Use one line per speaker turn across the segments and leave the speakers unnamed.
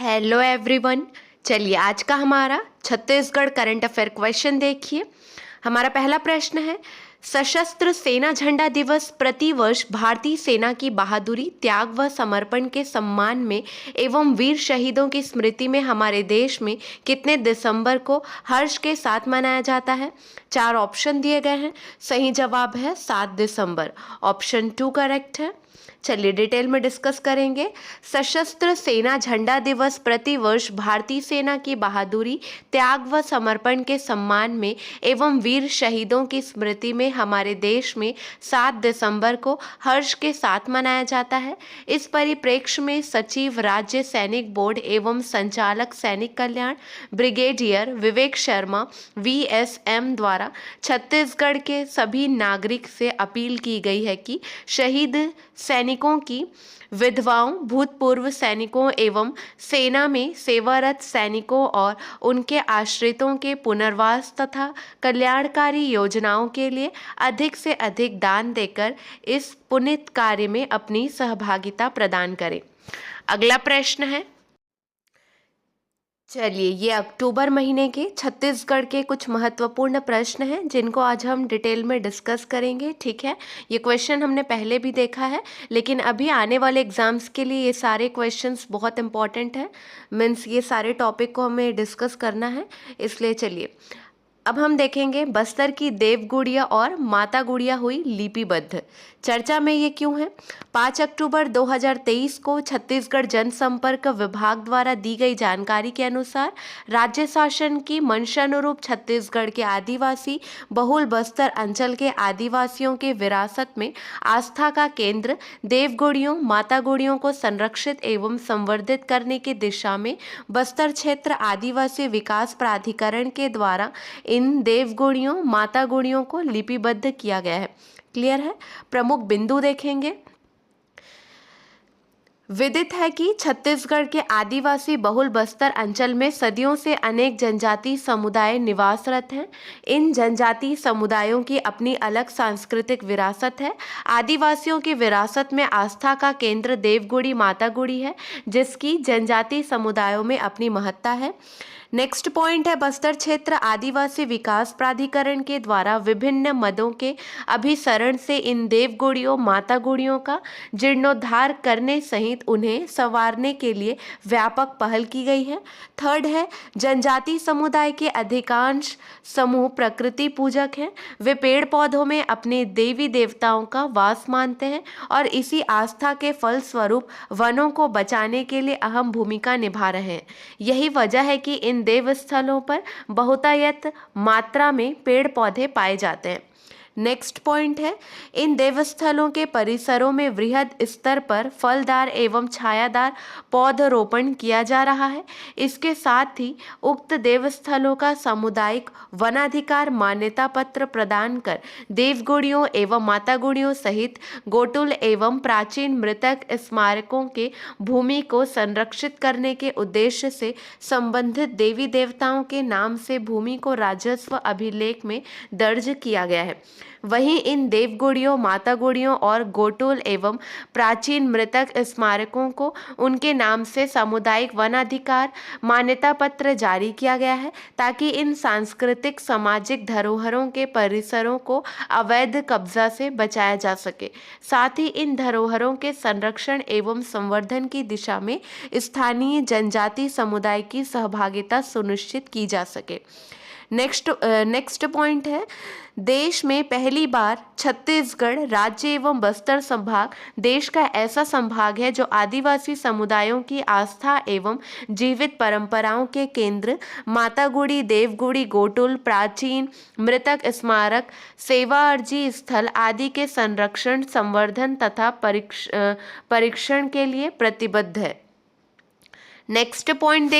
Hello everyone. चलिए आज का हमारा छत्तीसगढ़ करंट अफेयर क्वेश्चन देखिए। हमारा पहला प्रश्न है, सशस्त्र सेना झंडा दिवस प्रतिवर्ष भारतीय सेना की बहादुरी, त्याग व समर्पण के सम्मान में एवं वीर शहीदों की स्मृति में हमारे देश में कितने दिसंबर को हर्ष के साथ मनाया जाता है। चार ऑप्शन दिए गए हैं। सही जवाब है 7 दिसंबर। ऑप्शन 2 करेक्ट है। चलिए डिटेल में डिस्कस करेंगे। सशस्त्र सेना झंडा दिवस प्रतिवर्ष भारतीय सेना की बहादुरी, त्याग व समर्पण के सम्मान में एवं वीर शहीदों की स्मृति में हमारे देश में 7 दिसंबर को हर्ष के साथ मनाया जाता है। इस परिप्रेक्ष्य में सचिव राज्य सैनिक बोर्ड एवं संचालक सैनिक कल्याण ब्रिगेडियर विवेक शर्मा VSM द्वारा छत्तीसगढ़ के सभी नागरिक से अपील की गई है कि शहीद सैनिकों की विधवाओं, भूतपूर्व सैनिकों एवं सेना में सेवारत सैनिकों और उनके आश्रितों के पुनर्वास तथा कल्याणकारी योजनाओं के लिए अधिक से अधिक दान देकर इस पुनीत कार्य में अपनी सहभागिता प्रदान करें। अगला प्रश्न है, चलिए ये अक्टूबर महीने के छत्तीसगढ़ के कुछ महत्वपूर्ण प्रश्न हैं जिनको आज हम डिटेल में डिस्कस करेंगे। ठीक है, ये क्वेश्चन हमने पहले भी देखा है, लेकिन अभी आने वाले एग्जाम्स के लिए ये सारे क्वेश्चंस बहुत इंपॉर्टेंट हैं। मीन्स ये सारे टॉपिक को हमें डिस्कस करना है, इसलिए चलिए अब हम देखेंगे बस्तर की देव गुड़िया और माता गुड़िया हुई लिपिबद्ध। चर्चा में ये क्यों है? 5 अक्टूबर 2023 को छत्तीसगढ़ जनसंपर्क विभाग द्वारा दी गई जानकारी के अनुसार राज्य शासन की मंशानुरूप छत्तीसगढ़ के आदिवासी बहुल बस्तर अंचल के आदिवासियों के विरासत में आस्था का केंद्र देवगुड़ियों माता गुड़ियों को संरक्षित एवं संवर्धित करने की दिशा में बस्तर क्षेत्र आदिवासी विकास प्राधिकरण के द्वारा इन देवगुड़ियों माता गुड़ियों को लिपिबद्ध किया गया है। क्लियर है? प्रमुख बिंदु देखेंगे। विदित है कि छत्तीसगढ़ के आदिवासी बहुल बस्तर अंचल में सदियों से अनेक जनजाति समुदाय निवासरत हैं। इन जनजाति समुदायों की अपनी अलग सांस्कृतिक विरासत है। आदिवासियों की विरासत में आस्था का केंद्र देवगुड़ी माता गुड़ी है, जिसकी जनजाति समुदायों में अपनी महत्ता है। नेक्स्ट पॉइंट है, बस्तर क्षेत्र आदिवासी विकास प्राधिकरण के द्वारा विभिन्न मदों के अभिसरण से इन देवगुड़ियों माता गुड़ियों का जीर्णोद्धार करने सहित उन्हें संवारने के लिए व्यापक पहल की गई है। थर्ड है, जनजाति समुदाय के अधिकांश समूह प्रकृति पूजक हैं। वे पेड़ पौधों में अपने देवी देवताओं का वास मानते हैं और इसी आस्था के फल स्वरूप वनों को बचाने के लिए अहम भूमिका निभा रहे हैं। यही वजह है कि इन देवस्थलों पर बहुतायत मात्रा में पेड़ पौधे पाए जाते हैं। नेक्स्ट पॉइंट है, इन देवस्थलों के परिसरों में वृहद स्तर पर फलदार एवं छायादार पौधरोपण किया जा रहा है। इसके साथ ही उक्त देवस्थलों का सामुदायिक वनाधिकार मान्यता पत्र प्रदान कर देवगुड़ियों एवं माता गुड़ियों सहित गोटुल एवं प्राचीन मृतक स्मारकों के भूमि को संरक्षित करने के उद्देश्य से संबंधित देवी देवताओं के नाम से भूमि को राजस्व अभिलेख में दर्ज किया गया है। वहीं इन देवगुड़ियों माता गुड़ियों और गोटुल एवं प्राचीन मृतक स्मारकों को उनके नाम से सामुदायिक वनाधिकार मान्यता पत्र जारी किया गया है, ताकि इन सांस्कृतिक सामाजिक धरोहरों के परिसरों को अवैध कब्जा से बचाया जा सके। साथ ही इन धरोहरों के संरक्षण एवं संवर्धन की दिशा में स्थानीय जनजाति समुदाय की सहभागिता सुनिश्चित की जा सके। नेक्स्ट पॉइंट है, देश में पहली बार छत्तीसगढ़ राज्य एवं बस्तर संभाग देश का ऐसा संभाग है जो आदिवासी समुदायों की आस्था एवं जीवित परंपराओं के केंद्र माता गुड़ी देवगुड़ी गोटुल प्राचीन मृतक स्मारक सेवा अर्जी स्थल आदि के संरक्षण संवर्धन तथा परीक्षण के लिए प्रतिबद्ध है। नेक्स्ट पॉइंट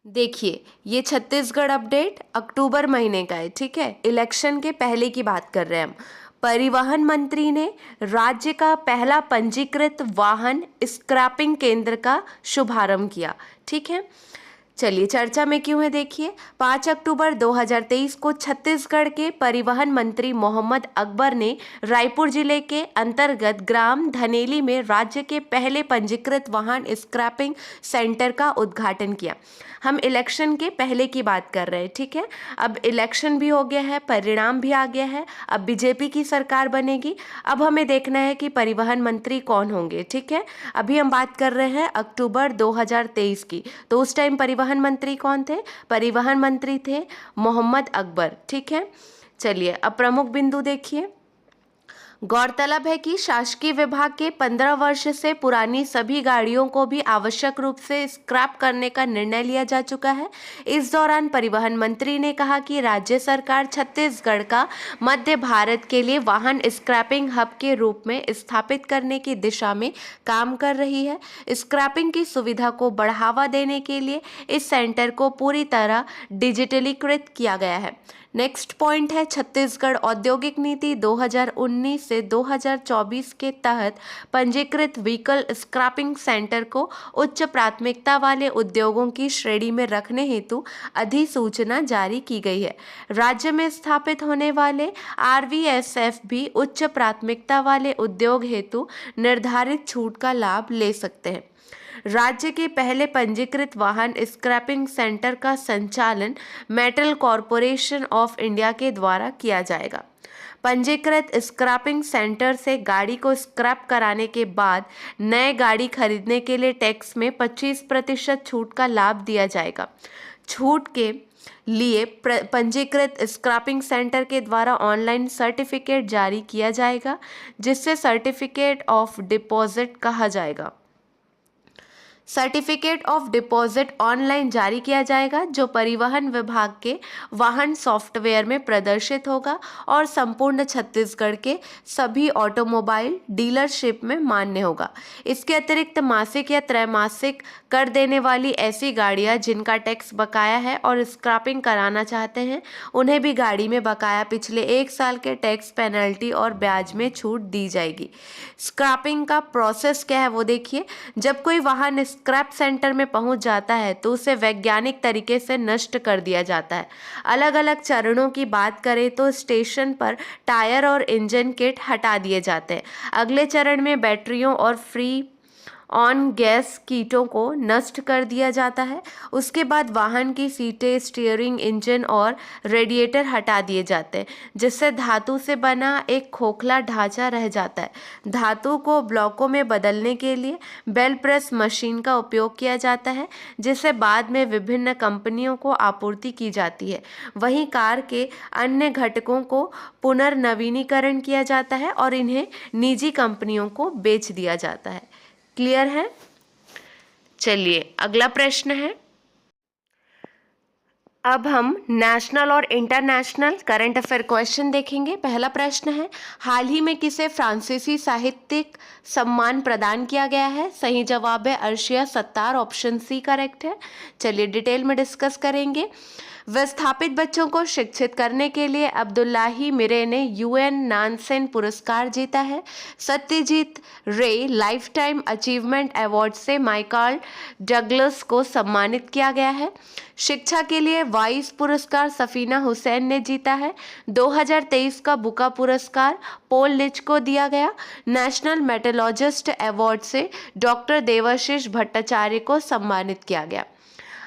देखिए ये छत्तीसगढ़ अपडेट अक्टूबर महीने का है। ठीक है, इलेक्शन के पहले की बात कर रहे हैं हम। परिवहन मंत्री ने राज्य का पहला पंजीकृत वाहन स्क्रैपिंग केंद्र का शुभारंभ किया। ठीक है, चलिए चर्चा में क्यों है देखिए। 5 अक्टूबर 2023 को छत्तीसगढ़ के परिवहन मंत्री मोहम्मद अकबर ने रायपुर जिले के अंतर्गत ग्राम धनेली में राज्य के पहले पंजीकृत वाहन स्क्रैपिंग सेंटर का उद्घाटन किया। हम इलेक्शन के पहले की बात कर रहे हैं, ठीक है। अब इलेक्शन भी हो गया है, परिणाम भी आ गया है, अब बीजेपी की सरकार बनेगी। अब हमें देखना है कि परिवहन मंत्री कौन होंगे, ठीक है। अभी हम बात कर रहे हैं अक्टूबर 2023 की, तो उस टाइम परिवहन मंत्री कौन थे? परिवहन मंत्री थे मोहम्मद अकबर, ठीक है। चलिए अब प्रमुख बिंदु देखिए। गौरतलब है कि शासकीय विभाग के 15 वर्ष से पुरानी सभी गाड़ियों को भी आवश्यक रूप से स्क्रैप करने का निर्णय लिया जा चुका है। इस दौरान परिवहन मंत्री ने कहा कि राज्य सरकार छत्तीसगढ़ का मध्य भारत के लिए वाहन स्क्रैपिंग हब के रूप में स्थापित करने की दिशा में काम कर रही है। स्क्रैपिंग की सुविधा को बढ़ावा देने के लिए इस सेंटर को पूरी तरह डिजिटलीकृत किया गया है। नेक्स्ट पॉइंट है छत्तीसगढ़ औद्योगिक नीति 2019 से 2024 के तहत पंजीकृत व्हीकल स्क्रैपिंग सेंटर को उच्च प्राथमिकता वाले उद्योगों की श्रेणी में रखने हेतु अधिसूचना जारी की गई है। राज्य में स्थापित होने वाले RVSF भी उच्च प्राथमिकता वाले उद्योग हेतु निर्धारित छूट का लाभ ले सकते हैं। राज्य के पहले पंजीकृत वाहन स्क्रैपिंग सेंटर का संचालन मेटल कॉरपोरेशन ऑफ इंडिया के द्वारा किया जाएगा। पंजीकृत स्क्रैपिंग सेंटर से गाड़ी को स्क्रैप कराने के बाद नए गाड़ी खरीदने के लिए टैक्स में 25% छूट का लाभ दिया जाएगा। छूट के लिए पंजीकृत स्क्रैपिंग सेंटर के द्वारा ऑनलाइन सर्टिफिकेट जारी किया जाएगा, जिससे सर्टिफिकेट ऑफ डिपॉजिट कहा जाएगा। सर्टिफिकेट ऑफ डिपॉजिट ऑनलाइन जारी किया जाएगा, जो परिवहन विभाग के वाहन सॉफ्टवेयर में प्रदर्शित होगा और संपूर्ण छत्तीसगढ़ के सभी ऑटोमोबाइल डीलरशिप में मान्य होगा। इसके अतिरिक्त मासिक या त्रैमासिक कर देने वाली ऐसी गाड़ियां जिनका टैक्स बकाया है और स्क्रैपिंग कराना चाहते हैं, उन्हें भी गाड़ी में बकाया पिछले 1 साल के टैक्स पेनल्टी और ब्याज में छूट दी जाएगी। स्क्रैपिंग का प्रोसेस क्या है वो देखिए। जब कोई वाहन स्क्रैप सेंटर में पहुंच जाता है तो उसे वैज्ञानिक तरीके से नष्ट कर दिया जाता है। अलग अलग चरणों की बात करें तो स्टेशन पर टायर और इंजन किट हटा दिए जाते हैं। अगले चरण में बैटरियों और फ्री ऑन गैस कीटों को नष्ट कर दिया जाता है। उसके बाद वाहन की सीटें, स्टीयरिंग, इंजन और रेडिएटर हटा दिए जाते हैं, जिससे धातु से बना एक खोखला ढांचा रह जाता है। धातु को ब्लॉकों में बदलने के लिए बेल प्रेस मशीन का उपयोग किया जाता है, जिसे बाद में विभिन्न कंपनियों को आपूर्ति की जाती है। वहीं कार के अन्य घटकों को पुनर्नवीनीकरण किया जाता है और इन्हें निजी कंपनियों को बेच दिया जाता है। क्लियर है? चलिए अगला प्रश्न है। अब हम नेशनल और इंटरनेशनल करंट अफेयर क्वेश्चन देखेंगे। पहला प्रश्न है, हाल ही में किसे फ्रांसीसी साहित्यिक सम्मान प्रदान किया गया है? सही जवाब है Arshia Sattar, option C correct है। चलिए डिटेल में डिस्कस करेंगे। विस्थापित बच्चों को शिक्षित करने के लिए अब्दुल्लाही मिरे ने UN नानसेन पुरस्कार जीता है। सत्यजीत रे लाइफ टाइम अचीवमेंट अवार्ड से माइकल डगलस को सम्मानित किया गया है। शिक्षा के लिए वाइस पुरस्कार सफीना हुसैन ने जीता है। 2023 का बुका पुरस्कार पॉल लिच को दिया गया। नेशनल मेटोलॉजिस्ट अवार्ड से डॉक्टर देवाशीष भट्टाचार्य को सम्मानित किया गया।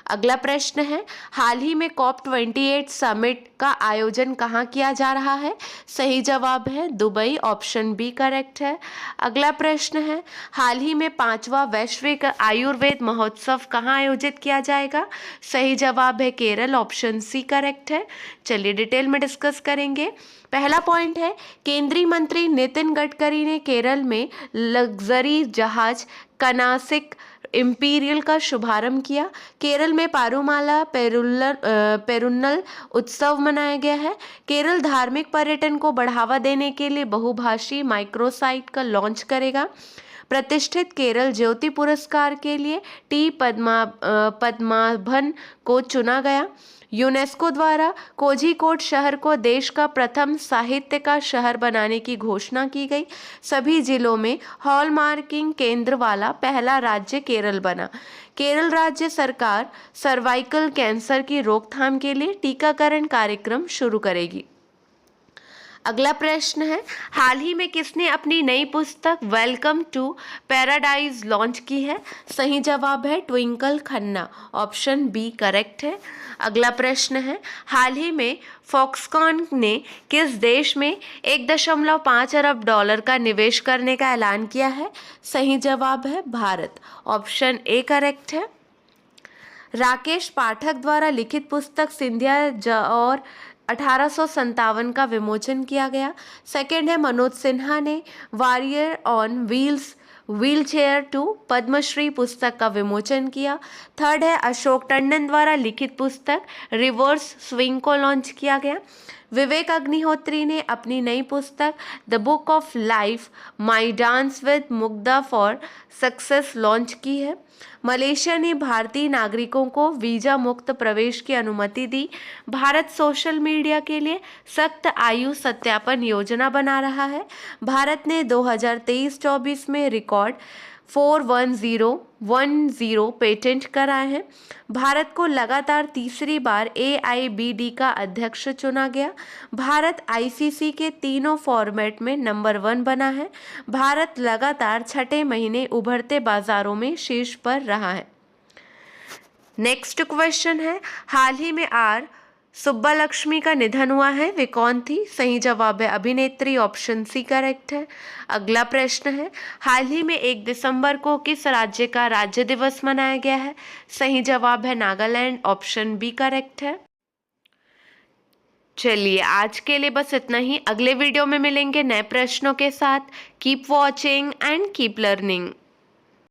अगला प्रश्न है, हाल ही में COP28 समिट का आयोजन कहाँ किया जा रहा है? सही जवाब है दुबई, ऑप्शन बी करेक्ट है। अगला प्रश्न है, हाल ही में 5वां वैश्विक आयुर्वेद महोत्सव कहाँ आयोजित किया जाएगा? सही जवाब है केरल, ऑप्शन सी करेक्ट है। चलिए डिटेल में डिस्कस करेंगे। पहला पॉइंट है, केंद्रीय मंत्री नितिन गडकरी ने केरल में लग्जरी जहाज कनासिक इंपीरियल का शुभारंभ किया। केरल में पारुमाला पेरुन्नल उत्सव मनाया गया है। केरल धार्मिक पर्यटन को बढ़ावा देने के लिए बहुभाषी माइक्रोसाइट का लॉन्च करेगा। प्रतिष्ठित केरल ज्योति पुरस्कार के लिए टी पद्माभन को चुना गया। यूनेस्को द्वारा कोझिकोड शहर को देश का प्रथम साहित्य का शहर बनाने की घोषणा की गई। सभी जिलों में हॉलमार्किंग केंद्र वाला पहला राज्य केरल बना। केरल राज्य सरकार सर्वाइकल कैंसर की रोकथाम के लिए टीकाकरण कार्यक्रम शुरू करेगी। अगला प्रश्न है, हाल ही में किसने अपनी नई पुस्तक वेलकम टू पैराडाइज लॉन्च की है? सही जवाब है Twinkle Khanna, option B correct है। अगला प्रश्न है, हाल ही में फॉक्सकॉन ने किस देश में 1.5 अरब डॉलर का निवेश करने का ऐलान किया है? सही जवाब है भारत, ऑप्शन ए करेक्ट है। राकेश पाठक द्वारा लिखित पुस्तक सिंधिया और 1857 का विमोचन किया गया। सेकंड है, मनोज सिन्हा ने warrior on wheels wheelchair 2 Padmashri पुस्तक का विमोचन किया। थर्ड है, अशोक टंडन द्वारा लिखित पुस्तक रिवर्स स्विंग को लॉन्च किया गया। विवेक अग्निहोत्री ने अपनी नई पुस्तक the book of life my dance with Mugdha for success launch की है। मलेशिया ने भारतीय नागरिकों को वीजा मुक्त प्रवेश की अनुमति दी। भारत सोशल मीडिया के लिए सख्त आयु सत्यापन योजना बना रहा है। भारत ने 2023-24 में रिकॉर्ड 41010 पेटेंट कराए हैं। भारत को लगातार तीसरी बार AIBD का अध्यक्ष चुना गया। भारत ICC के तीनों फॉर्मेट में नंबर 1 बना है। भारत लगातार छठे महीने उभरते बाजारों में शीर्ष पर रहा है। नेक्स्ट क्वेश्चन है, हाल ही में आर सुब्बालक्ष्मी का निधन हुआ है, वे कौन थी? सही जवाब है अभिनेत्री, ऑप्शन सी करेक्ट है। अगला प्रश्न है, हाल ही में 1 दिसंबर को किस राज्य का राज्य दिवस मनाया गया है? सही जवाब है नागालैंड, ऑप्शन बी करेक्ट है। चलिए आज के लिए बस इतना ही। अगले वीडियो में मिलेंगे नए प्रश्नों के साथ। Keep watching and keep learning.